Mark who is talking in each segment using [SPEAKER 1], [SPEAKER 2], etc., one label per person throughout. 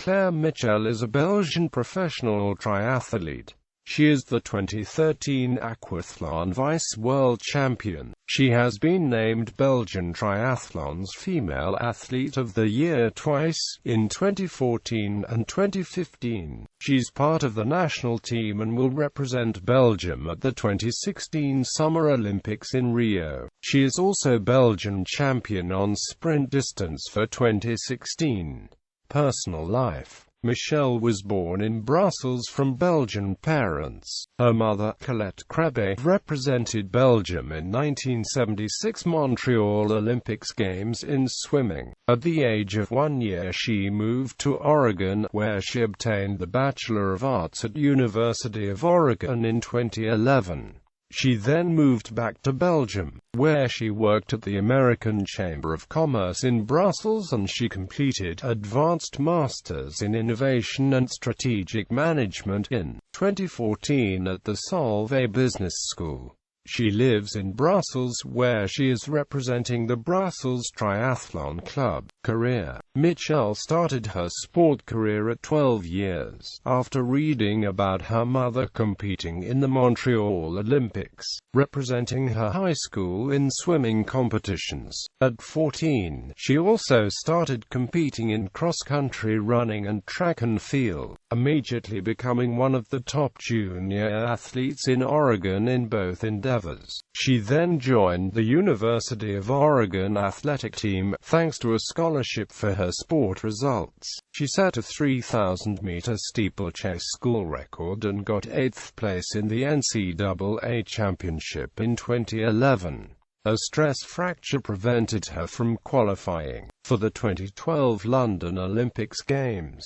[SPEAKER 1] Michel is a Belgian professional triathlete. She is the 2013 Aquathlon Vice World Champion. She has been named Belgian Triathlon's Female Athlete of the Year twice, in 2014 and 2015. She's part of the national team and will represent Belgium at the 2016 Summer Olympics in Rio. She is also Belgian champion on sprint distance for 2016. Personal life. Michel was born in Brussels from Belgian parents. Her mother, Colette Krebe, represented Belgium in 1976 Montreal Olympics Games in swimming. At the age of 1 year she moved to Oregon, where she obtained the Bachelor of Arts at University of Oregon in 2011. She then moved back to Belgium, where she worked at the American Chamber of Commerce in Brussels, and she completed Advanced Masters in Innovation and Strategic Management in 2014 at the Solvay Business School. She lives in Brussels, where she is representing the Brussels Triathlon Club. Career. Michel started her sport career at 12 years, after reading about her mother competing in the Montreal Olympics, representing her high school in swimming competitions. At 14, she also started competing in cross-country running and track and field, immediately becoming one of the top junior athletes in Oregon in both endeavors. She then joined the University of Oregon athletic team, thanks to a scholarship for her sport results. She set a 3,000-meter steeplechase school record and got 8th place in the NCAA championship in 2011. A stress fracture prevented her from qualifying for the 2012 London Olympics Games.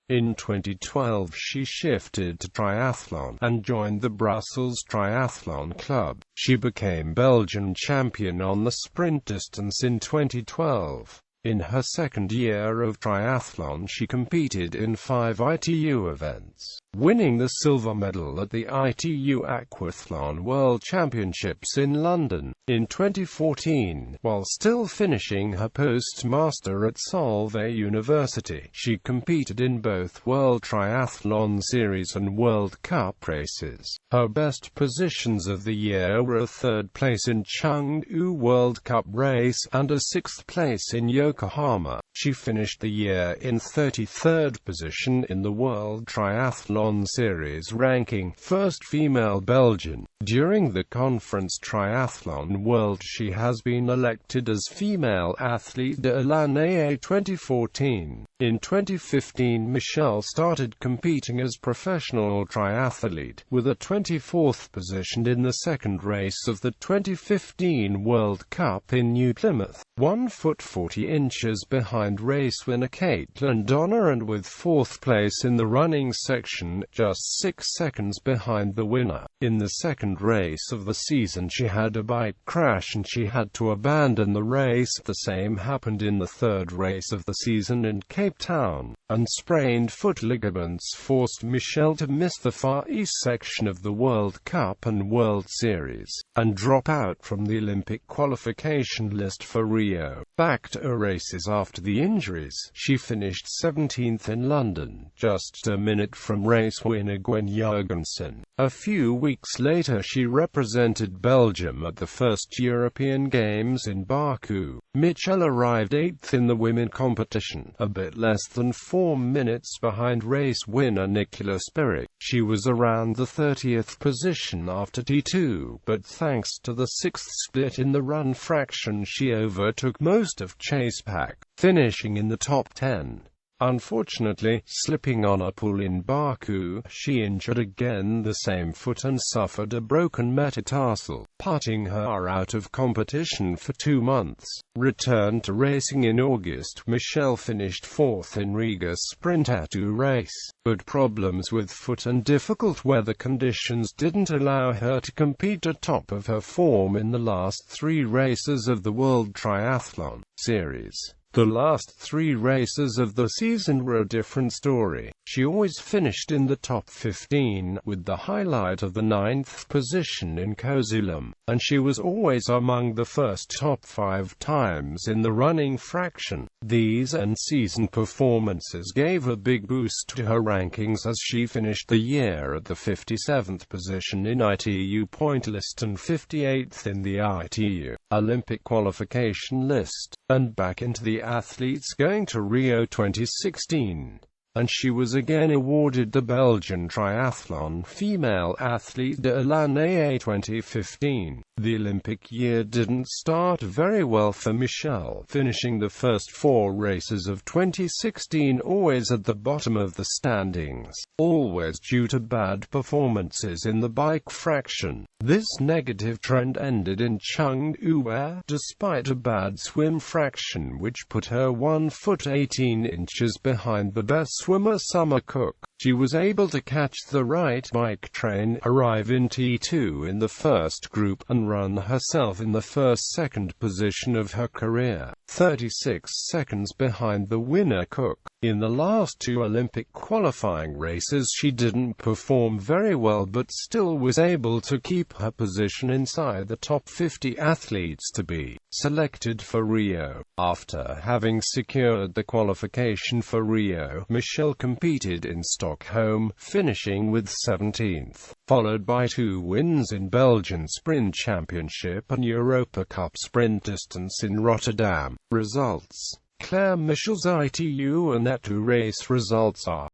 [SPEAKER 1] In 2012 she shifted to triathlon and joined the Brussels Triathlon Club. She became Belgian champion on the sprint distance in 2012. In her second year of triathlon she competed in 5 ITU events, winning the silver medal at the ITU Aquathlon World Championships in London in 2014. While still finishing her postmaster at Solvay University, she competed in both World Triathlon Series and World Cup races. Her best positions of the year were a 3rd place in Chengdu World Cup race and a 6th place in Yokohama. She finished the year in 33rd position in the World Triathlon Series ranking, first female Belgian. During the Conference Triathlon World she has been elected as Female Athlete de l'Année 2014. In 2015 Michel started competing as professional triathlete, with a 24th position in the second race of the 2015 World Cup in New Plymouth, 1 foot 40 inches behind race winner Caitlin Donner, and with 4th place in the running section, just 6 seconds behind the winner. In the second race of the season she had a bike crash and she had to abandon the race. The same happened in the third race of the season in Cape Town, and sprained foot ligaments forced Michel to miss the Far East section of the World Cup and World Series, and drop out from the Olympic qualification list for Rio. Back to her races after the injuries, she finished 17th in London, just a minute from race winner Gwen Jurgensen. A few weeks later she represented Belgium at the first European Games in Baku. Michel arrived 8th in the women competition, a bit less than 4 minutes behind race winner Nicola Spirig. She was around the 30th position after T2, but thanks to the 6th split in the run fraction she overtook most of Chase Pack, finishing in the top 10. Unfortunately, slipping on a pool in Baku, she injured again the same foot and suffered a broken metatarsal, putting her out of competition for 2 months. Returned to racing in August, Michel finished 4th in Riga's Sprint A2 race, but problems with foot and difficult weather conditions didn't allow her to compete at top of her form in the last 3 races of the World Triathlon Series. The last 3 races of the season were a different story. She always finished in the top 15, with the highlight of the 9th position in Kozulum, and she was always among the first top 5 times in the running fraction. These end-season performances gave a big boost to her rankings as she finished the year at the 57th position in ITU point list and 58th in the ITU Olympic qualification list, and back into the athletes going to Rio 2016. And she was again awarded the Belgian Triathlon Female Athlete de l'Année 2015. The Olympic year didn't start very well for Michel, finishing the first 4 races of 2016 always at the bottom of the standings, always due to bad performances in the bike fraction. This negative trend ended in Chengdu where, despite a bad swim fraction which put her 1 foot 18 inches behind the best swimmer Summer Cook, she was able to catch the right bike train, arrive in T2 in the first group, and run herself in the second position of her career, 36 seconds behind the winner Cook. In the last 2 Olympic qualifying races she didn't perform very well but still was able to keep her position inside the top 50 athletes to be selected for Rio. After having secured the qualification for Rio, Michel competed in Stockholm, finishing with 17th, followed by 2 wins in Belgian Sprint Championship and Europa Cup sprint distance in Rotterdam. Results: Claire Michel's ITU and ETU race results are